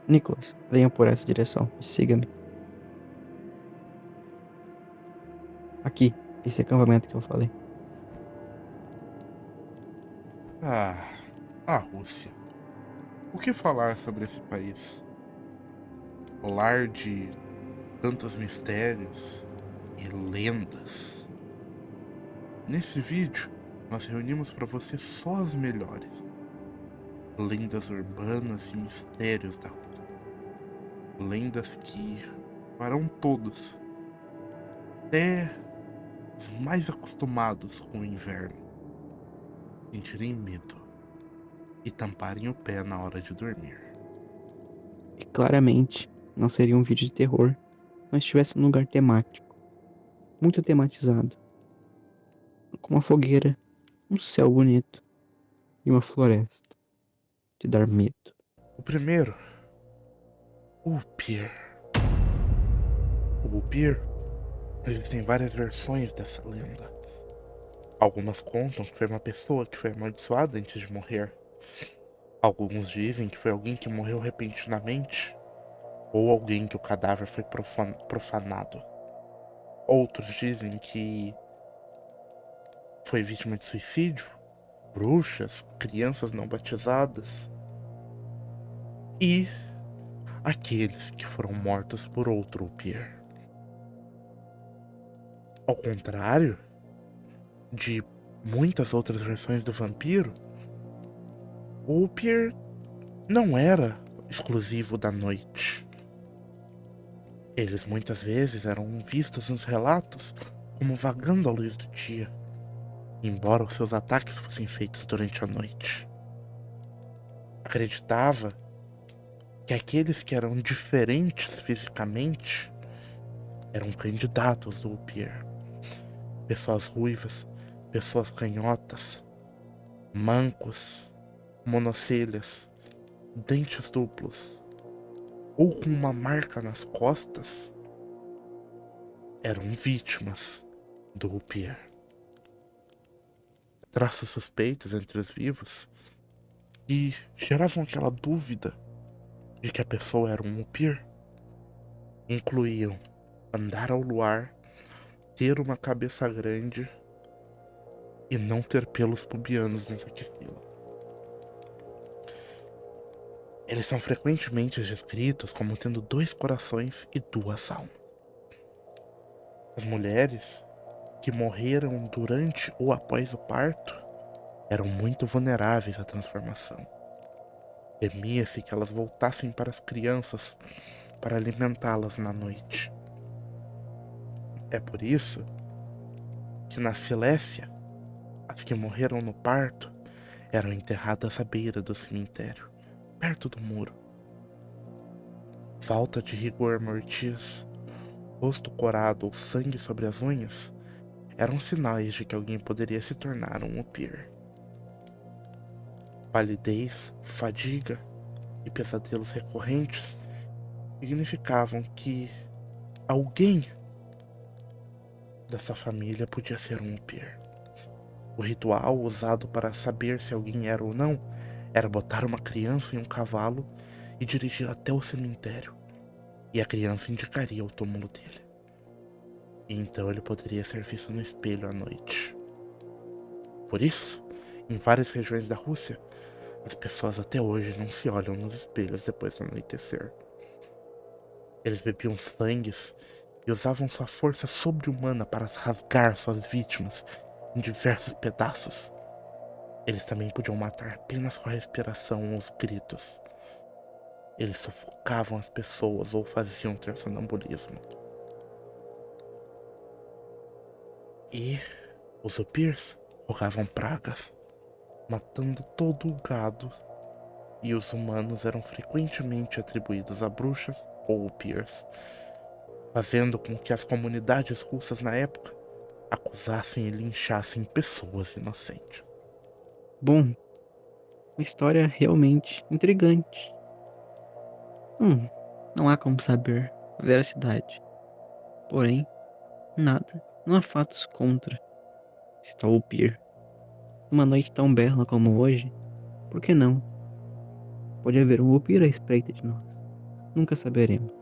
Nicholas, venha por essa direção e siga-me. Aqui, esse acampamento que eu falei. Ah, a Rússia. O que falar sobre esse país? O lar de tantos mistérios e lendas. Nesse vídeo, nós reunimos para você só as melhores lendas urbanas e mistérios da Rússia. Lendas que farão todos, até os mais acostumados com o inverno, sentirem medo e tamparem o pé na hora de dormir. E claramente, não seria um vídeo de terror se não estivesse num lugar temático, muito tematizado, com uma fogueira, um céu bonito e uma floresta de dar medo. O primeiro, o Upir. O Upir, existem várias versões dessa lenda. Algumas contam que foi uma pessoa que foi amaldiçoada antes de morrer. Alguns dizem que foi alguém que morreu repentinamente, ou alguém que o cadáver foi profanado. Outros dizem que foi vítima de suicídio, bruxas, crianças não batizadas e aqueles que foram mortos por outro Upir. Ao contrário de muitas outras versões do vampiro, o Upir não era exclusivo da noite. Eles muitas vezes eram vistos nos relatos como vagando à luz do dia, embora os seus ataques fossem feitos durante a noite. Acreditava que aqueles que eram diferentes fisicamente eram candidatos do Upir. Pessoas ruivas, pessoas canhotas, mancos, monocelhas, dentes duplos, ou com uma marca nas costas, eram vítimas do Upir. Traços suspeitos entre os vivos e geravam aquela dúvida de que a pessoa era um Upir incluíam andar ao luar, ter uma cabeça grande e não ter pelos pubianos nas axilas. Eles são frequentemente descritos como tendo 2 corações e 2 almas. As mulheres que morreram durante ou após o parto eram muito vulneráveis à transformação. Temia-se que elas voltassem para as crianças para alimentá-las na noite. É por isso que na Silésia, as que morreram no parto eram enterradas à beira do cemitério, perto do muro. Falta de rigor mortis, rosto corado ou sangue sobre as unhas eram sinais de que alguém poderia se tornar um Upir. Palidez, fadiga e pesadelos recorrentes significavam que alguém dessa família podia ser um Upir. O ritual usado para saber se alguém era ou não era botar uma criança em um cavalo e dirigir até o cemitério, e a criança indicaria o túmulo dele. E então ele poderia ser visto no espelho à noite. Por isso, em várias regiões da Rússia, as pessoas até hoje não se olham nos espelhos depois do anoitecer. Eles bebiam sangues e usavam sua força sobre-humana para rasgar suas vítimas em diversos pedaços. Eles também podiam matar apenas com a respiração ou os gritos. Eles sufocavam as pessoas ou faziam ter sonambulismo. E os Upirs rogavam pragas, matando todo o gado, e os humanos eram frequentemente atribuídos a bruxas ou Upirs, fazendo com que as comunidades russas na época acusassem e linchassem pessoas inocentes. Bom, uma história realmente intrigante. Hum, não há como saber a veracidade. Porém, nada, não há fatos contra Stalpier. Uma noite tão bela como hoje, por que não? Pode haver um Upir à espreita de nós. Nunca saberemos.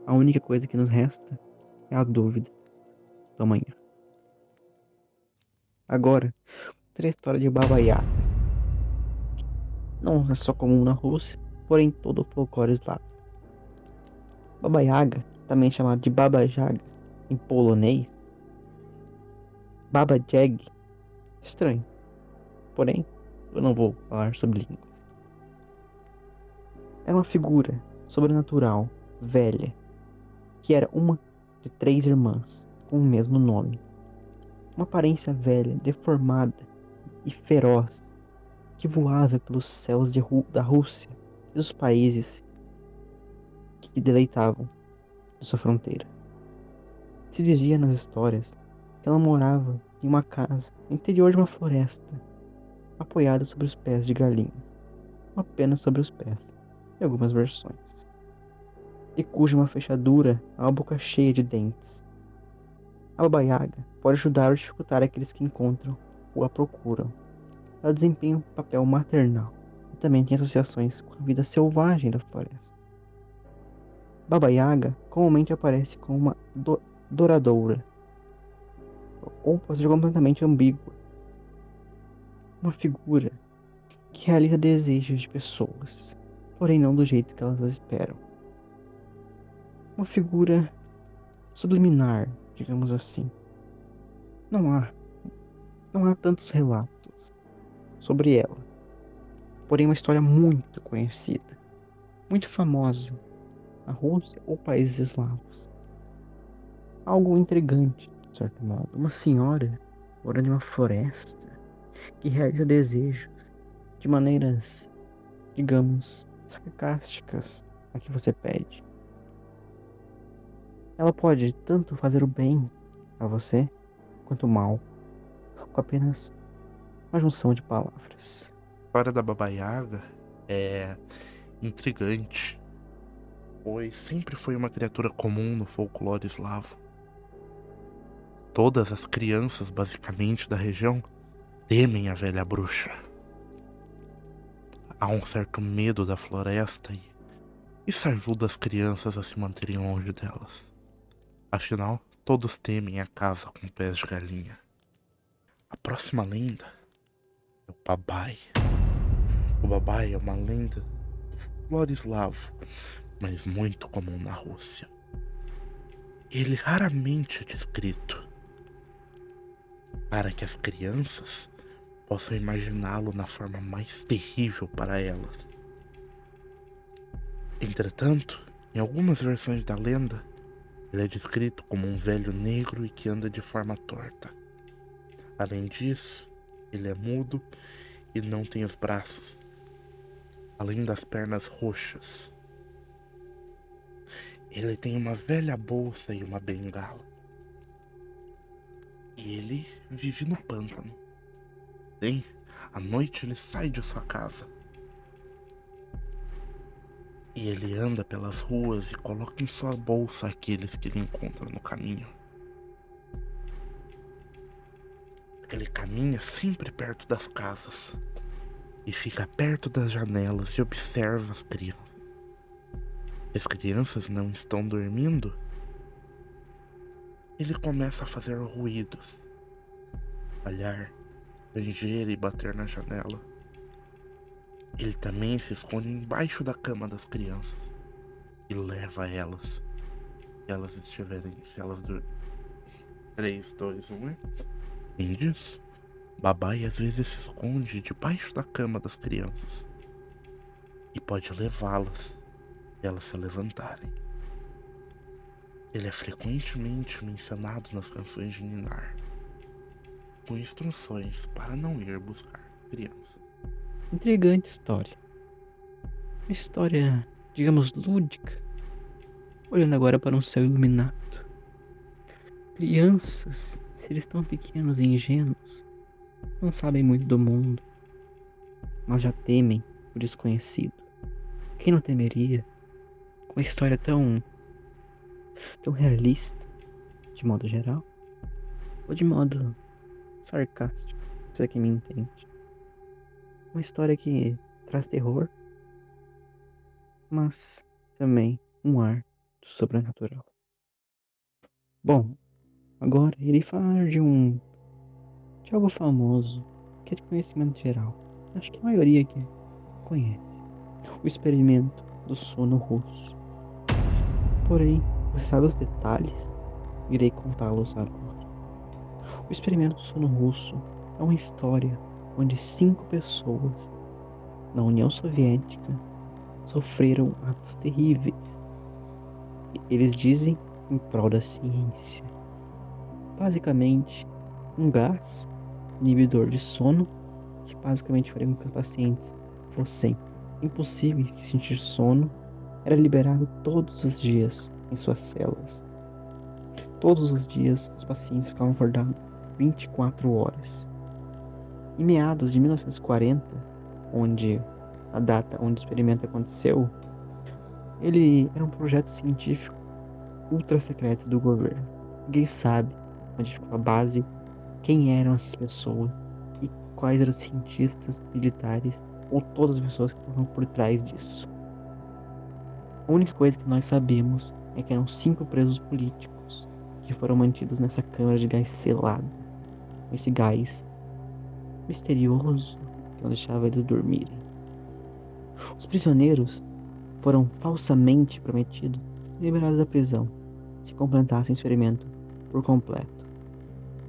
A única coisa que nos resta é a dúvida do amanhã. Agora, ter a história de Baba Yaga. Não é só comum na Rússia, porém em todo o folclore eslavo. Baba Yaga, também chamado de Baba Yaga em polonês, Baba Jag, estranho, porém eu não vou falar sobre línguas. Era uma figura sobrenatural, velha, que era uma de 3 irmãs, com o mesmo nome. Uma aparência velha, deformada e feroz, que voava pelos céus da Rússia e dos países que deleitavam de sua fronteira. Se dizia nas histórias que ela morava em uma casa no interior de uma floresta, apoiada sobre os pés de galinha, ou apenas sobre os pés, em algumas versões, e cuja uma fechadura a uma boca cheia de dentes. A Baba Yaga pode ajudar ou dificultar aqueles que encontram ou a procuram. Ela desempenha um papel maternal e também tem associações com a vida selvagem da floresta. Baba Yaga comumente aparece como uma doradora, ou pode ser completamente ambígua, uma figura que realiza desejos de pessoas, porém não do jeito que elas esperam. Uma figura subliminar, digamos assim. Não há, não há tantos relatos sobre ela, porém uma história muito conhecida, muito famosa na Rússia ou países eslavos. Algo intrigante, de certo modo. Uma senhora morando em uma floresta que realiza desejos de maneiras, digamos, sarcásticas a que você pede. Ela pode tanto fazer o bem a você quanto o mal, com apenas uma junção de palavras. A história da Baba Yaga é intrigante, pois sempre foi uma criatura comum no folclore eslavo. Todas as crianças, basicamente, da região temem a velha bruxa. Há um certo medo da floresta e isso ajuda as crianças a se manterem longe delas. Afinal, todos temem a casa com pés de galinha. A próxima lenda é o Babai. O Babai é uma lenda do folclore eslavo, mas muito comum na Rússia. Ele raramente é descrito, para que as crianças possam imaginá-lo na forma mais terrível para elas. Entretanto, em algumas versões da lenda, ele é descrito como um velho negro e que anda de forma torta. Além disso, ele é mudo e não tem os braços, além das pernas roxas. Ele tem uma velha bolsa e uma bengala. E ele vive no pântano. Bem, à noite ele sai de sua casa. E ele anda pelas ruas e coloca em sua bolsa aqueles que ele encontra no caminho. Ele caminha sempre perto das casas e fica perto das janelas e observa as crianças. As crianças não estão dormindo. Ele começa a fazer ruídos, olhar, ranger e bater na janela. Ele também se esconde embaixo da cama das crianças e leva elas. Se elas estiverem, se elas dormirem. 3, 2, 1. Além disso, Babai às vezes se esconde debaixo da cama das crianças e pode levá-las se elas se levantarem. Ele é frequentemente mencionado nas canções de Ninar, com instruções para não ir buscar criança. Intrigante história. Uma história, digamos, lúdica. Olhando agora para um céu iluminado. Crianças, se eles estão pequenos e ingênuos, não sabem muito do mundo, mas já temem o desconhecido. Quem não temeria com uma história tão realista, de modo geral, ou de modo sarcástico, você que me entende. Uma história que traz terror, mas, também um ar do sobrenatural. Bom, agora irei falar de algo famoso, que é de conhecimento geral. Acho que a maioria aqui conhece. O experimento do sono russo. Porém, você sabe os detalhes? Irei contá-los agora. O experimento do sono russo é uma história onde 5 pessoas na União Soviética sofreram atos terríveis. Eles dizem em prol da ciência. Basicamente, um gás inibidor de sono que basicamente faria com que os pacientes fossem impossíveis de sentir sono era liberado todos os dias em suas celas. Todos os dias os pacientes ficavam acordados 24 horas. Em meados de 1940, onde a data onde o experimento aconteceu, ele era um projeto científico ultra secreto do governo. Ninguém sabe onde ficou a base, quem eram essas pessoas e quais eram os cientistas, militares ou todas as pessoas que estavam por trás disso. A única coisa que nós sabemos é que eram 5 presos políticos que foram mantidos nessa câmara de gás selado, esse gás misterioso que não deixava eles dormirem. Os prisioneiros foram falsamente prometidos ser liberados da prisão se completassem o experimento por completo,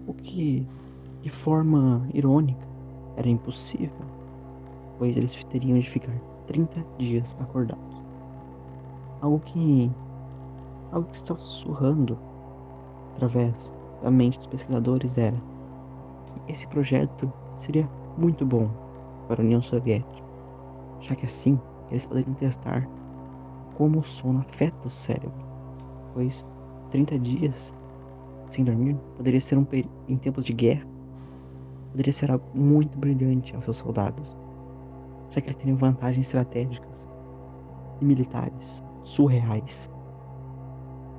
o que, de forma irônica, era impossível, pois eles teriam de ficar 30 dias acordados. Algo que, algo que estava sussurrando através da mente dos pesquisadores era que esse projeto seria muito bom para a União Soviética, já que assim eles poderiam testar como o sono afeta o cérebro, pois 30 dias sem dormir poderia ser em tempos de guerra, poderia ser algo muito brilhante aos seus soldados, já que eles teriam vantagens estratégicas e militares surreais.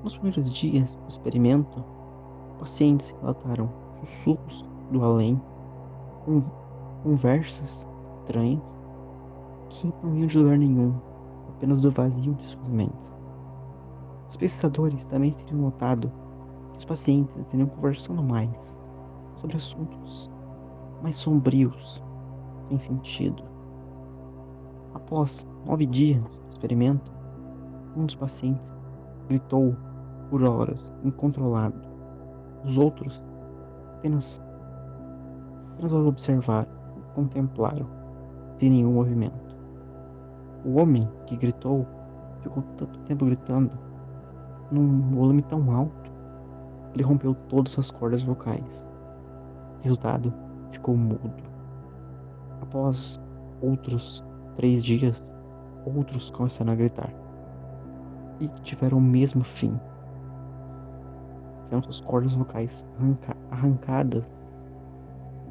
Nos primeiros dias do experimento, pacientes relataram sussurros do além, conversas estranhas que não vinham de lugar nenhum, apenas do vazio de suas mentes. Os pesquisadores também teriam notado que os pacientes estariam conversando mais sobre assuntos mais sombrios, sem sentido. Após 9 dias de experimento, um dos pacientes gritou por horas, incontrolado. Os outros apenas os observaram e contemplaram, sem nenhum movimento. O homem que gritou ficou tanto tempo gritando, num volume tão alto, que ele rompeu todas as cordas vocais. Resultado, ficou mudo. Após outros 3 dias, outros começaram a gritar e tiveram o mesmo fim. Tiveram suas cordas vocais arrancadas,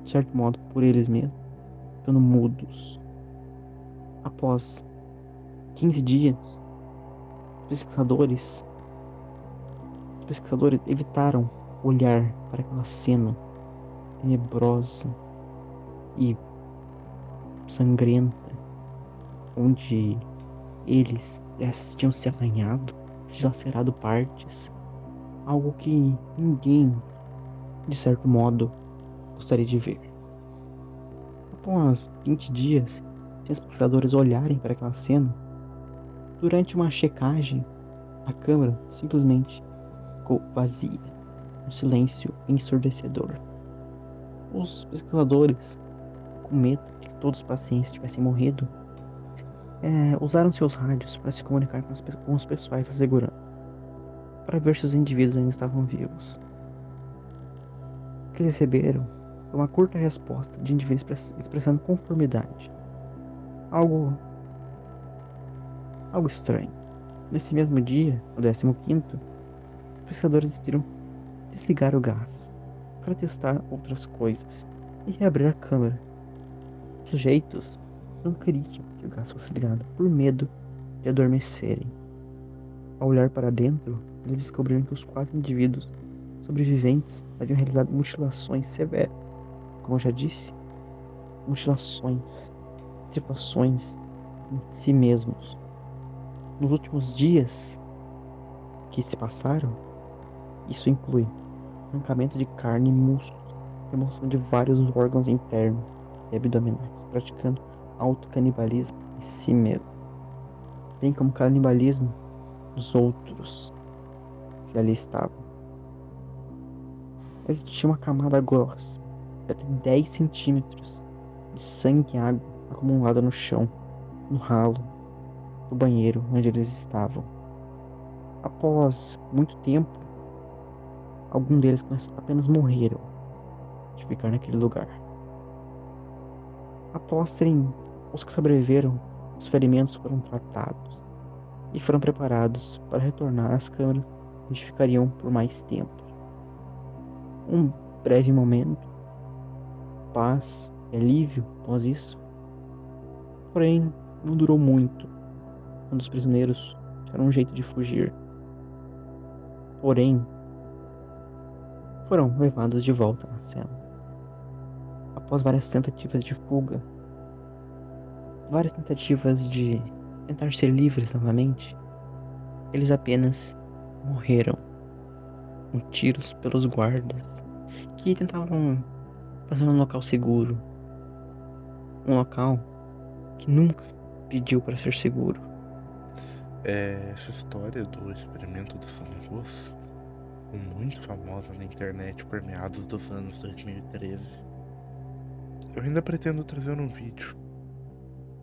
de certo modo, por eles mesmos, ficando mudos. Após 15 dias, os pesquisadores, os pesquisadores evitaram olhar para aquela cena tenebrosa e sangrenta, onde eles tinham se arranhado, se dilacerado partes, algo que ninguém, de certo modo, gostaria de ver. Após 20 dias, sem os pesquisadores olharem para aquela cena, durante uma checagem, a câmara simplesmente ficou vazia, um silêncio ensurdecedor. Os pesquisadores, com medo de que todos os pacientes tivessem morrido, usaram seus rádios para se comunicar com os pessoais da segurança, para ver se os indivíduos ainda estavam vivos. O que eles receberam foi uma curta resposta de indivíduos expressando conformidade. Algo estranho. Nesse mesmo dia, no 15º, os pesquisadores decidiram desligar o gás para testar outras coisas e reabrir a câmara. Os sujeitos não queriam que o gás fosse ligado por medo de adormecerem. Ao olhar para dentro, eles descobriram que os 4 indivíduos sobreviventes haviam realizado mutilações severas. Como eu já disse, mutilações, estripações em si mesmos. Nos últimos dias que se passaram, isso inclui arrancamento de carne e músculos, remoção de vários órgãos internos e abdominais, praticando autocanibalismo em si mesmo, bem como canibalismo dos outros que ali estavam. Mas tinha uma camada grossa, de até 10 centímetros, de sangue e água acumulada no chão, no ralo, do banheiro onde eles estavam. Após muito tempo, alguns deles apenas morreram de ficar naquele lugar. Após serem os que sobreviveram, os ferimentos foram tratados e foram preparados para retornar às câmaras onde ficariam por mais tempo. Um breve momento, paz e alívio após isso, porém não durou muito quando os prisioneiros tiveram um jeito de fugir. Porém, foram levados de volta na cela. Após várias tentativas de fuga, várias tentativas de tentar ser livres novamente, eles apenas morreram com tiros pelos guardas que tentavam fazer um local seguro, um local que nunca pediu para ser seguro. Essa história do experimento do Sono Russo ficou muito famosa na internet por meados dos anos 2013. Eu ainda pretendo trazer um vídeo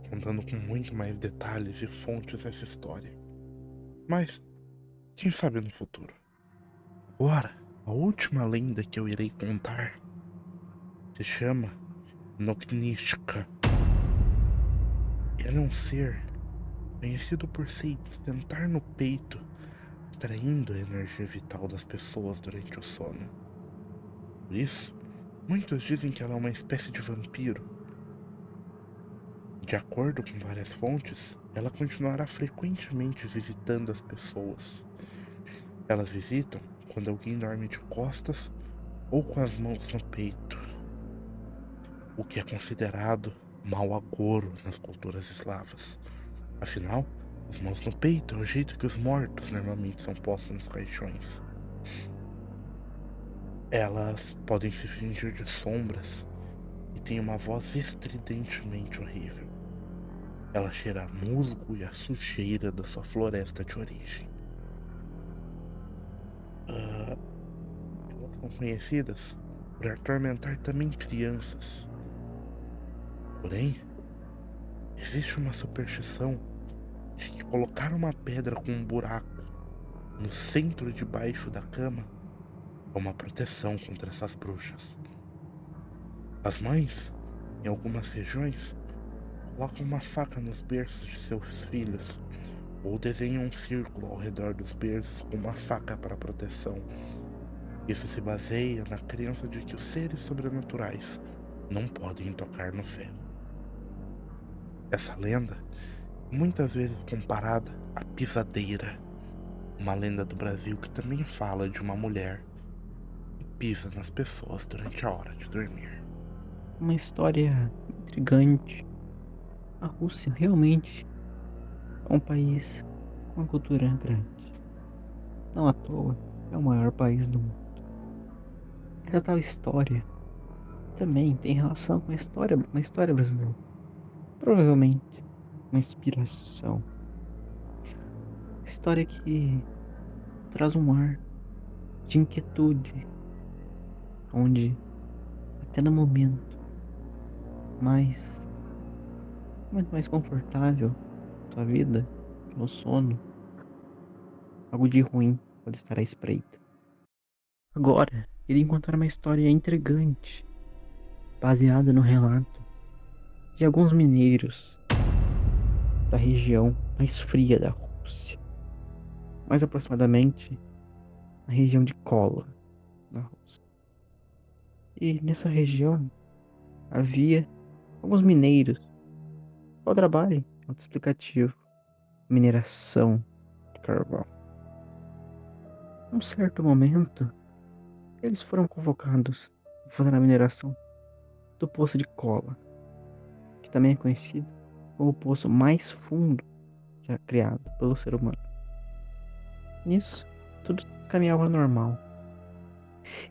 contando com muito mais detalhes e fontes essa história. Mas, quem sabe no futuro. Agora, a última lenda que eu irei contar se chama Noknishka. Ela é um ser conhecido por se sentar no peito, extraindo a energia vital das pessoas durante o sono. Por isso, muitos dizem que ela é uma espécie de vampiro. De acordo com várias fontes, ela continuará frequentemente visitando as pessoas. Elas visitam quando alguém dorme de costas ou com as mãos no peito, o que é considerado mau agouro nas culturas eslavas. Afinal, as mãos no peito é o jeito que os mortos normalmente são postos nos caixões. Elas podem se fingir de sombras e têm uma voz estridentemente horrível. Ela cheira a musgo e a sujeira da sua floresta de origem. Elas são conhecidas por atormentar também crianças. Porém, existe uma superstição de que colocar uma pedra com um buraco no centro de baixo da cama é uma proteção contra essas bruxas. As mães, em algumas regiões, colocam uma faca nos berços de seus filhos ou desenham um círculo ao redor dos berços com uma faca para proteção. Isso se baseia na crença de que os seres sobrenaturais não podem tocar no ferro. Essa lenda é muitas vezes comparada à pisadeira, uma lenda do Brasil que também fala de uma mulher que pisa nas pessoas durante a hora de dormir. Uma história intrigante. A Rússia realmente é um país com uma cultura grande. Não à toa, é o maior país do mundo. Essa tal história também tem relação com uma história brasileira. Provavelmente uma inspiração. História que traz um ar de inquietude, onde até no mais, momento mais confortável da sua vida, que é o sono, algo de ruim pode estar à espreita. Agora, irei contar uma história intrigante, baseada no relato de alguns mineiros da região mais fria da Rússia, mais aproximadamente na região de Kola, na Rússia. E nessa região havia alguns mineiros. Qual trabalho? Autoexplicativo. Mineração de carvão. Num certo momento, eles foram convocados para fazer a mineração do poço de Kola, que também é conhecido como o poço mais fundo criado pelo ser humano. Nisso, tudo caminhava normal.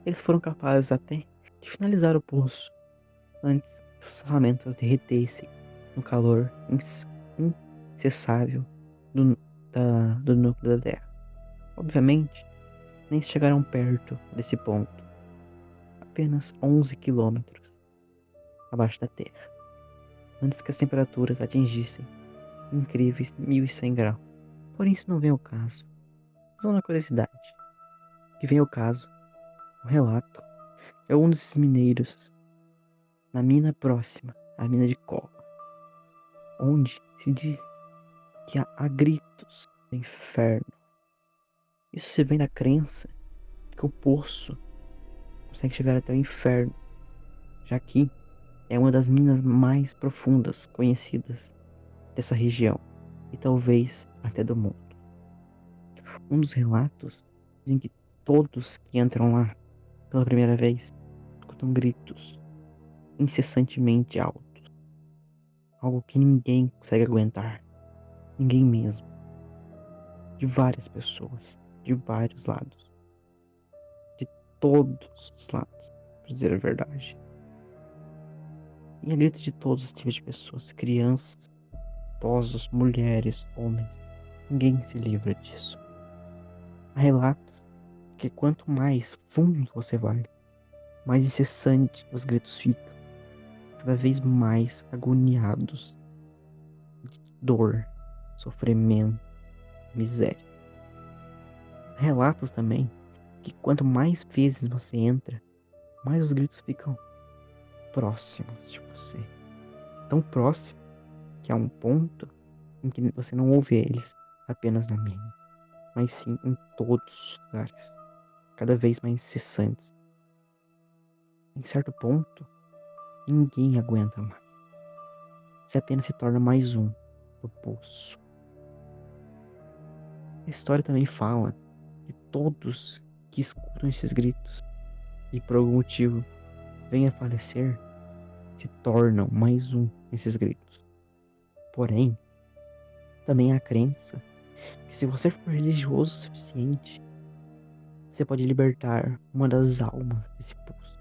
Eles foram capazes até de finalizar o poço antes que as ferramentas derretessem no calor incessável do núcleo da Terra. Obviamente, nem chegaram perto desse ponto, apenas 11 quilômetros abaixo da Terra, antes que as temperaturas atingissem incríveis 1100 graus. Porém, isso não vem ao caso. Só uma curiosidade. Que vem ao caso, um relato de algum desses mineiros na mina próxima à mina de cola, onde se diz que há gritos do inferno. Isso se vem da crença de que o poço consegue chegar até o inferno, já que é uma das minas mais profundas conhecidas dessa região e talvez até do mundo. Um dos relatos dizem que todos que entram lá pela primeira vez escutam gritos incessantemente altos, algo que ninguém consegue aguentar, ninguém mesmo, de várias pessoas, de vários lados, de todos os lados, para dizer a verdade. E é grito de todos os tipos de pessoas, crianças, idosos, mulheres, homens, ninguém se livra disso. Há relatos que quanto mais fundo você vai, mais incessante os gritos ficam, cada vez mais agoniados de dor, sofrimento, miséria. Há relatos também que quanto mais vezes você entra, mais os gritos ficam próximos de você. Tão próximo que há um ponto em que você não ouve eles apenas na mina, mas sim em todos os lugares, cada vez mais incessantes. Em certo ponto, ninguém aguenta mais. Você apenas se torna mais um do poço. A história também fala que todos que escutam esses gritos e por algum motivo vêm a falecer se tornam mais um nesses gritos. Porém, também há a crença que se você for religioso o suficiente, você pode libertar uma das almas desse poço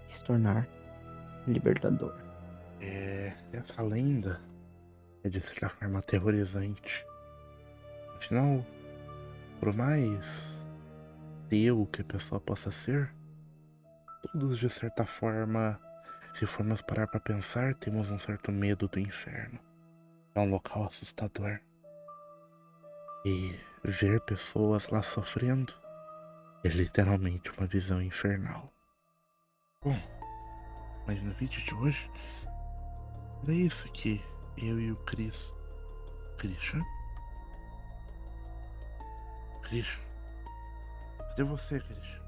e se tornar um libertador. Essa lenda é de certa forma aterrorizante. Afinal, por mais ateu que a pessoa possa ser, todos de certa forma, se formos parar pra pensar, temos um certo medo do inferno. É um local assustador. E ver pessoas lá sofrendo é literalmente uma visão infernal. Bom, mas no vídeo de hoje era isso que eu e o Christian? Cadê você, Christian?